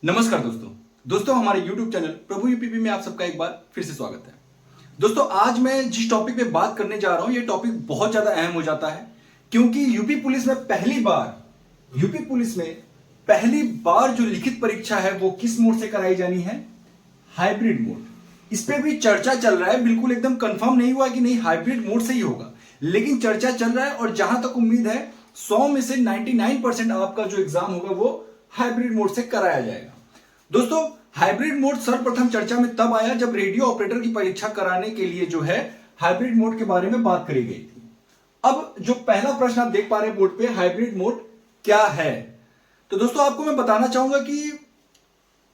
नमस्कार दोस्तों हमारे YouTube चैनल प्रभु यूपीपी में आप सबका एक बार फिर से स्वागत है। दोस्तों आज मैं जिस टॉपिक पे बात करने जा रहा हूं ये टॉपिक बहुत ज्यादा अहम हो जाता है क्योंकि यूपी पुलिस में पहली बार जो लिखित परीक्षा है वो किस मोड से कराई जानी है? Hybrid mode. इस पे भी चर्चा चल रहा है, बिल्कुल एकदम कंफर्म नहीं हुआ कि नहीं हाइब्रिड मोड से ही होगा, लेकिन चर्चा चल रहा है और जहां तक उम्मीद है 100 में से 99% आपका जो एग्जाम होगा वो हाइब्रिड मोड से कराया जाएगा। दोस्तों हाइब्रिड मोड सर्वप्रथम चर्चा में तब आया जब रेडियो ऑपरेटर की परीक्षा कराने के लिए जो है हाइब्रिड मोड के बारे में बात करी गई थी। अब जो पहला प्रश्न आप देख पा रहे हैं बोर्ड पे, हाइब्रिड मोड क्या है? तो दोस्तों आपको मैं बताना चाहूंगा कि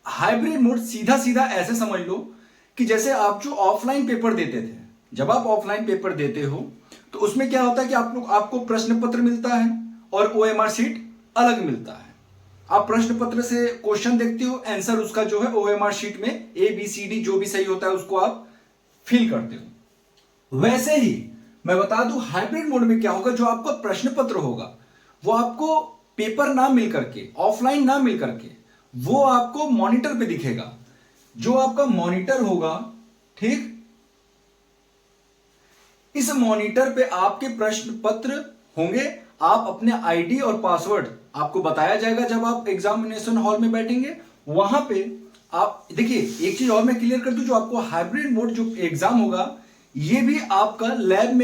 हाइब्रिड मोड सीधा सीधा ऐसे समझ लो कि जैसे आप जो ऑफलाइन पेपर देते थे, जब आप ऑफलाइन पेपर देते हो तो उसमें क्या होता है कि आपको प्रश्न पत्र मिलता है और ओएमआर शीट अलग मिलता है। आप प्रश्न पत्र से क्वेश्चन देखते हो, आंसर उसका जो है ओएमआर शीट में ABCD जो भी सही होता है उसको आप फिल करते हो। वैसे ही मैं बता दूं हाइब्रिड मोड में क्या होगा, जो आपका प्रश्न पत्र होगा वो आपको पेपर ना मिल करके, ऑफलाइन ना मिल करके, वो आपको मॉनिटर पे दिखेगा। जो आपका मॉनिटर होगा, ठीक, इस मॉनिटर पे आपके प्रश्न पत्र होंगे। आप अपने आईडी और पासवर्ड आपको बताया जाएगा जब आप एग्जामिनेशन हॉल में बैठेंगे। वहां पे आप देखिए, एक चीज और मैं क्लियर कर दूं, जो आपको हाइब्रिड मोड जो एग्जाम होगा ये भी आपका लैब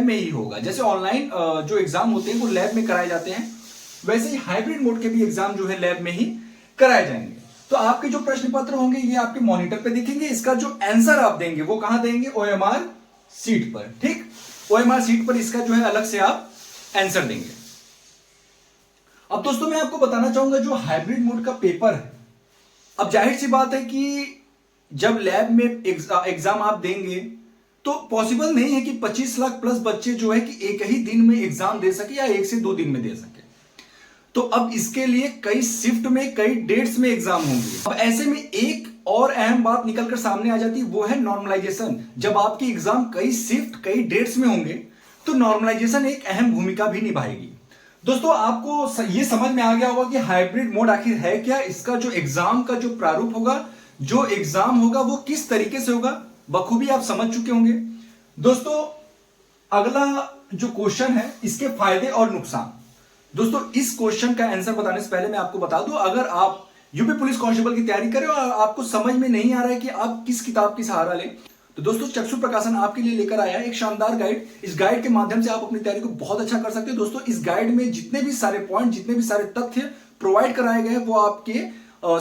में ही होगा। जैसे ऑनलाइन जो एग्जाम होते हैं वो लैब में कराए जाते हैं, वैसे ही हाइब्रिड मोड के भी एग्जाम जो है लैब में ही कराए जाएंगे। तो आपके जो प्रश्न पत्र होंगे ये आपके मॉनिटर पे दिखेंगे, इसका जो आंसर आप देंगे वो कहां देंगे? ओएमआर सीट पर। ठीक, ओएमआर सीट पर इसका जो है अलग से आप आंसर देंगे। अब दोस्तों मैं आपको बताना चाहूंगा जो हाइब्रिड मोड का पेपर है, अब जाहिर सी बात है कि जब लैब में एग्जाम आप देंगे तो पॉसिबल नहीं है कि 25 लाख प्लस बच्चे जो है कि एक ही दिन में एग्जाम दे सके या 1 से 2 दिन में दे सके। तो अब इसके लिए कई शिफ्ट में, कई डेट्स में एग्जाम होंगे। अब ऐसे में एक और अहम बात निकलकर सामने आ जाती है, वो है नॉर्मलाइजेशन। जब आपकी एग्जाम कई शिफ्ट, कई डेट्स में होंगे तो नॉर्मलाइजेशन एक अहम भूमिका भी निभाएगी। दोस्तों आपको ये समझ में आ गया होगा कि हाइब्रिड मोड आखिर है क्या, इसका जो एग्जाम का जो प्रारूप होगा, जो एग्जाम होगा वो किस तरीके से होगा, बखूबी आप समझ चुके होंगे। दोस्तों अगला जो क्वेश्चन है, इसके फायदे और नुकसान। दोस्तों इस क्वेश्चन का आंसर बताने से पहले मैं आपको बता दूं, अगर आप यूपी पुलिस कांस्टेबल की तैयारी कर रहे हो और आपको समझ में नहीं आ रहा है कि आप किस किताब की सहारा लें, तो दोस्तों चक्षु प्रकाशन आपके लिए लेकर आया है एक शानदार गाइड। इस गाइड के माध्यम से आप अपनी तैयारी को बहुत अच्छा कर सकते हो। दोस्तों इस गाइड में जितने भी सारे पॉइंट, जितने भी सारे तथ्य प्रोवाइड कराए गए हैं वो आपके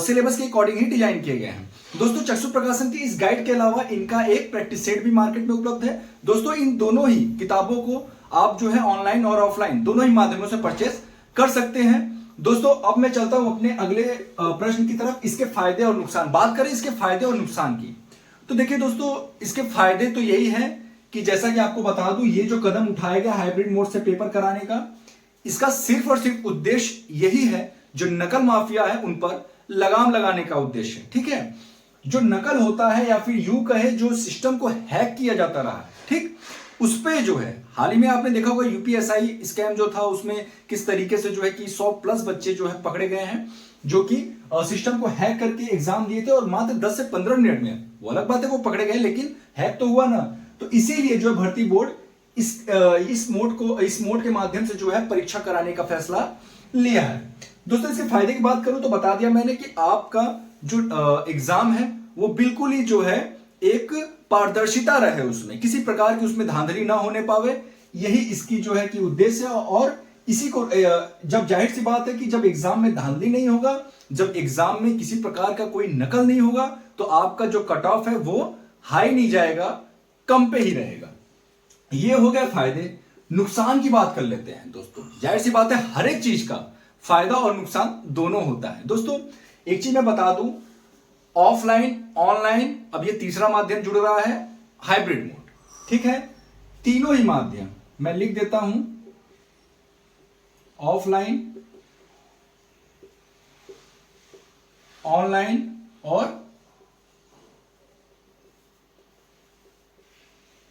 सिलेबस के अकॉर्डिंग ही डिजाइन किए गए हैं। दोस्तों चक्षु प्रकाशन की इस गाइड के अलावा इनका एक प्रैक्टिस सेट भी मार्केट में उपलब्ध है। दोस्तों इन दोनों ही किताबों को आप जो है ऑनलाइन और ऑफलाइन दोनों ही माध्यमों से परचेस कर सकते हैं। दोस्तों अब मैं चलता हूं अपने अगले प्रश्न की तरफ, इसके फायदे और नुकसान। बात करें इसके फायदे और नुकसान की, तो देखिए दोस्तों इसके फायदे तो यही है कि जैसा कि आपको बता दूं, ये जो कदम उठाया गया हाइब्रिड मोड से पेपर कराने का, इसका सिर्फ और सिर्फ उद्देश्य यही है, जो नकल माफिया है उन पर लगाम लगाने का उद्देश्य है। ठीक है, जो नकल होता है या फिर यूं कहे जो सिस्टम को हैक किया जाता रहा है, ठीक, उस पे जो है हाल ही में आपने देखा होगा यूपीएसआई स्कैम जो था, उसमें किस तरीके से जो है कि 100 प्लस बच्चे जो है पकड़े गए हैं जो कि सिस्टम को हैक करके एग्जाम दिए थे और मात्र 10 से 15 मिनट में, वो अलग बात है वो पकड़े गए लेकिन हैक तो हुआ ना। तो इसीलिए जो भर्ती बोर्ड इस मोड के माध्यम से जो है परीक्षा कराने का फैसला लिया है। दोस्तों इसके फायदे की बात करूं तो बता दिया मैंने कि आपका जो एग्जाम है वो बिल्कुल ही जो है एक पारदर्शिता रहे, उसमें किसी प्रकार की उसमें धांधली ना होने पावे, यही इसकी जो है कि उद्देश्य है। और इसी को जब जाहिर सी बात है कि जब एग्जाम में धांधली नहीं होगा, जब एग्जाम में किसी प्रकार का कोई नकल नहीं होगा, तो आपका जो कट ऑफ है वो हाई नहीं जाएगा, कम पे ही रहेगा। ये हो गए फायदे। नुकसान की बात कर लेते हैं। दोस्तों जाहिर सी बात है हर एक चीज का फायदा और नुकसान दोनों होता है। दोस्तों एक चीज मैं बता दूं, ऑफलाइन, ऑनलाइन, अब ये तीसरा माध्यम जुड़ रहा है हाइब्रिड मोड। ठीक है, तीनों ही माध्यम मैं लिख देता हूं, ऑफलाइन, ऑनलाइन और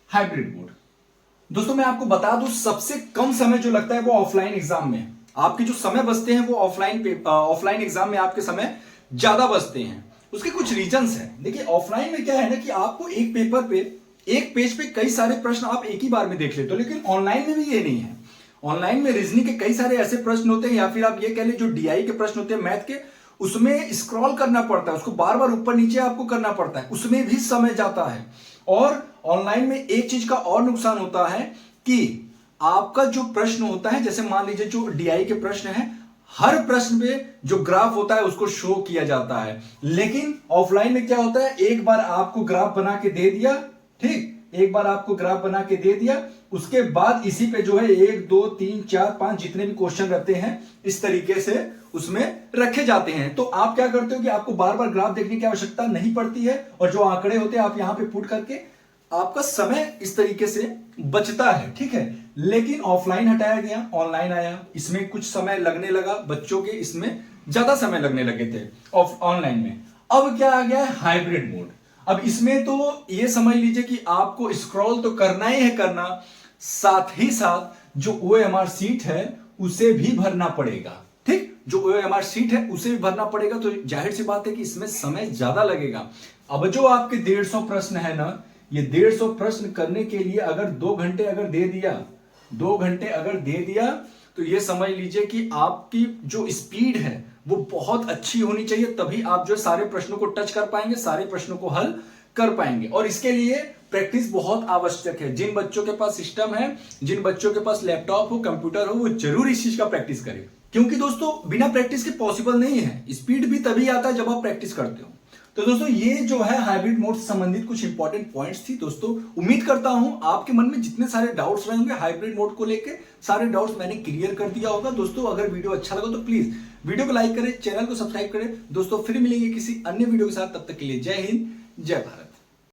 हाइब्रिड मोड। दोस्तों मैं आपको बता दूं सबसे कम समय जो लगता है वो ऑफलाइन एग्जाम में, आपके जो समय बचते हैं वो ऑफलाइन एग्जाम में आपके समय ज्यादा बचते हैं। उसके कुछ रीजंस हैं। देखिए ऑफलाइन में क्या है ना कि आपको एक पेपर पे, एक पेज पे कई सारे प्रश्न आप एक ही बार में देख लेते हो, लेकिन ऑनलाइन में भी ये नहीं है। ऑनलाइन में रीजनिंग के कई सारे ऐसे प्रश्न होते हैं, या फिर आप ये कह ले जो डीआई के प्रश्न होते हैं मैथ के, उसमें स्क्रॉल करना पड़ता है, उसको बार बार ऊपर नीचे आपको करना पड़ता है, उसमें भी समय जाता है। और ऑनलाइन में एक चीज का और नुकसान होता है कि आपका जो प्रश्न होता है, जैसे मान लीजिए जो डीआई के प्रश्न है, हर प्रश्न में जो ग्राफ होता है उसको शो किया जाता है। लेकिन ऑफलाइन में क्या होता है, एक बार आपको ग्राफ बना के दे दिया, ठीक, एक बार आपको ग्राफ बना के दे दिया, उसके बाद इसी पे जो है 1 2 3 4 5 जितने भी क्वेश्चन रहते हैं इस तरीके से उसमें रखे जाते हैं। तो आप क्या करते हो कि आपको बार बार ग्राफ देखने की आवश्यकता नहीं पड़ती है, और जो आंकड़े होते हैं आप यहां पे पुट करके आपका समय इस तरीके से बचता है, ठीक है। लेकिन ऑफलाइन हटाया गया, ऑनलाइन आया, इसमें कुछ समय लगने लगा बच्चों के, इसमें ज्यादा समय लगने लगे थे ऑनलाइन में। अब क्या आ गया है, हाइब्रिड मोड। अब इसमें तो ये समझ लीजिए कि आपको स्क्रॉल तो करना ही है करना, साथ ही साथ जो ओएमआर सीट है उसे भी भरना पड़ेगा, ठीक, जो ओएमआर सीट है उसे भी भरना पड़ेगा। तो जाहिर सी बात है कि इसमें समय ज्यादा लगेगा। अब जो आपके 150 प्रश्न है ना, ये 150 प्रश्न करने के लिए अगर 2 घंटे अगर दे दिया, 2 घंटे अगर दे दिया, तो ये समझ लीजिए कि आपकी जो स्पीड है वो बहुत अच्छी होनी चाहिए, तभी आप जो सारे प्रश्नों को टच कर पाएंगे, सारे प्रश्नों को हल कर पाएंगे। और इसके लिए प्रैक्टिस बहुत आवश्यक है। जिन बच्चों के पास सिस्टम है, जिन बच्चों के पास लैपटॉप हो, कंप्यूटर हो, वो जरूर इस चीज का प्रैक्टिस करें, क्योंकि दोस्तों बिना प्रैक्टिस के पॉसिबल नहीं है। स्पीड भी तभी आता है जब आप प्रैक्टिस करते हो। तो दोस्तों ये जो है हाइब्रिड मोड से संबंधित कुछ इंपॉर्टेंट पॉइंट्स थी। दोस्तों उम्मीद करता हूं आपके मन में जितने सारे डाउट्स रहे होंगे हाइब्रिड मोड को लेके, सारे डाउट्स मैंने क्लियर कर दिया होगा। दोस्तों अगर वीडियो अच्छा लगा तो प्लीज वीडियो को लाइक करें, चैनल को सब्सक्राइब करें। दोस्तों फिर मिलेंगे किसी अन्य वीडियो के साथ, तब तक के लिए जय हिंद, जय भारत।